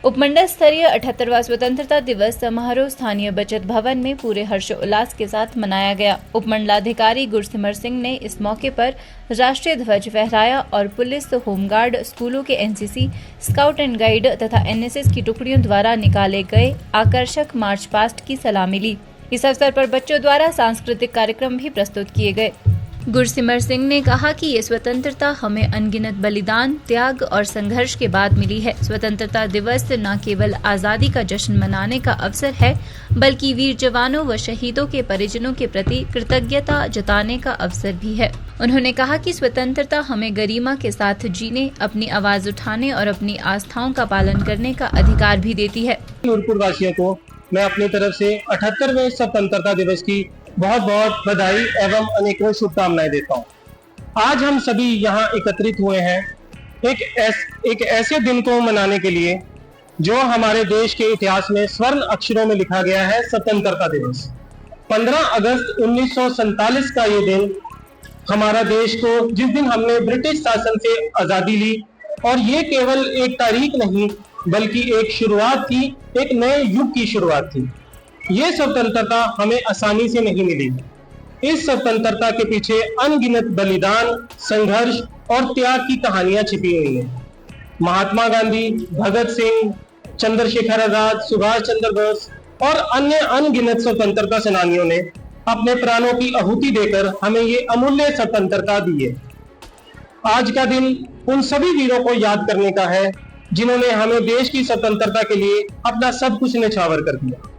उपमंडल स्तरीय 78वां स्वतंत्रता दिवस समारोह स्थानीय बचत भवन में पूरे हर्षोल्लास के साथ मनाया गया। उपमंडलाधिकारी गुरसिमर सिंह ने इस मौके पर राष्ट्रीय ध्वज फहराया और पुलिस, होमगार्ड, स्कूलों के एनसीसी, स्काउट एंड गाइड तथा एनएसएस की टुकड़ियों द्वारा निकाले गए आकर्षक मार्च पास्ट की सलामी ली। इस अवसर पर बच्चों द्वारा सांस्कृतिक कार्यक्रम भी प्रस्तुत किए गए। गुरसिमर सिंह ने कहा कि ये स्वतंत्रता हमें अनगिनत बलिदान, त्याग और संघर्ष के बाद मिली है। स्वतंत्रता दिवस न केवल आजादी का जश्न मनाने का अवसर है, बल्कि वीर जवानों व शहीदों के परिजनों के प्रति कृतज्ञता जताने का अवसर भी है। उन्होंने कहा कि स्वतंत्रता हमें गरिमा के साथ जीने, अपनी आवाज उठाने और अपनी आस्थाओं का पालन करने का अधिकार भी देती है। नूरपुर वासियों को मैं अपनी तरफ से 78वें स्वतंत्रता दिवस की बहुत बहुत बधाई एवं अनेकों शुभकामनाएं देता हूँ। आज हम सभी यहाँ एकत्रित हुए हैं एक ऐसे दिन को मनाने के लिए जो हमारे देश के इतिहास में स्वर्ण अक्षरों में लिखा गया है, स्वतंत्रता दिवस। 15 अगस्त 1947 का ये दिन हमारा देश को, जिस दिन हमने ब्रिटिश शासन से आजादी ली, और ये केवल एक तारीख नहीं बल्कि एक शुरुआत थी, एक नए युग की शुरुआत थी। ये स्वतंत्रता हमें आसानी से नहीं मिली। इस स्वतंत्रता के पीछे अनगिनत बलिदान, संघर्ष और त्याग की कहानियां छिपी हुई हैं। महात्मा गांधी, भगत सिंह, चंद्रशेखर आजाद, सुभाष चंद्र बोस और अन्य अनगिनत स्वतंत्रता सेनानियों ने अपने प्राणों की आहुति देकर हमें ये अमूल्य स्वतंत्रता दी है। आज का दिन उन सभी वीरों को याद करने का है जिन्होंने हमें देश की स्वतंत्रता के लिए अपना सब कुछ न्यौछावर कर दिया।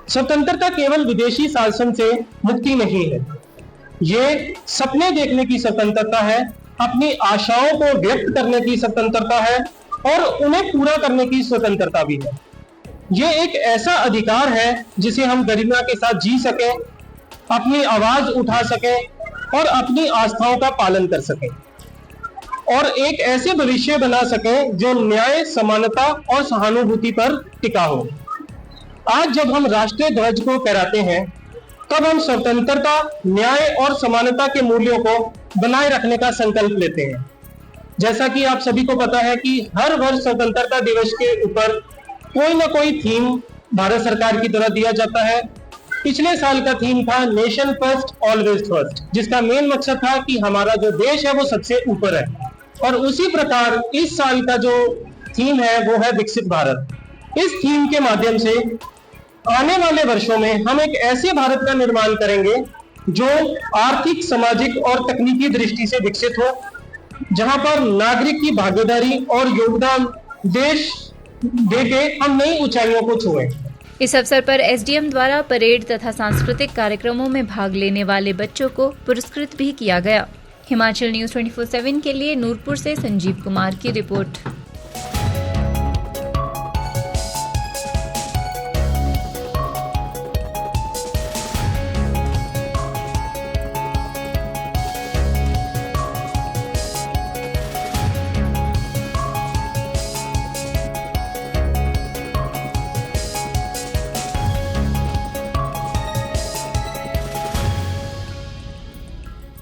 स्वतंत्रता केवल विदेशी शासन से मुक्ति नहीं है, ये सपने देखने की स्वतंत्रता है, अपनी आशाओं को व्यक्त करने की स्वतंत्रता है और उन्हें पूरा करने की स्वतंत्रता भी है। ये एक ऐसा अधिकार है जिसे हम गरिमा के साथ जी सकें, अपनी आवाज उठा सकें और अपनी आस्थाओं का पालन कर सकें और एक ऐसे भविष्य बना सकें जो न्याय, समानता और सहानुभूति पर टिका हो। आज जब हम राष्ट्रीय ध्वज को फहराते हैं, तब हम स्वतंत्रता, न्याय और समानता के मूल्यों को बनाए रखने का संकल्प लेते हैं। जैसा कि आप सभी को पता है कि हर वर्ष स्वतंत्रता दिवस के ऊपर कोई ना कोई थीम भारत सरकार की तरफ दिया जाता है। पिछले साल का थीम था नेशन फर्स्ट ऑलवेज फर्स्ट, जिसका मेन मकसद था कि हमारा जो देश है वो सबसे ऊपर है। और उसी प्रकार इस साल का जो थीम है वो है विकसित भारत। इस थीम के माध्यम से आने वाले वर्षों में हम एक ऐसे भारत का निर्माण करेंगे जो आर्थिक, सामाजिक और तकनीकी दृष्टि से विकसित हो, जहां पर नागरिक की भागीदारी और योगदान देश देके हम नई ऊंचाइयों को छुएं। इस अवसर पर एसडीएम द्वारा परेड तथा सांस्कृतिक कार्यक्रमों में भाग लेने वाले बच्चों को पुरस्कृत भी किया गया। हिमाचल न्यूज 24/7 के लिए नूरपुर से संजीव कुमार की रिपोर्ट।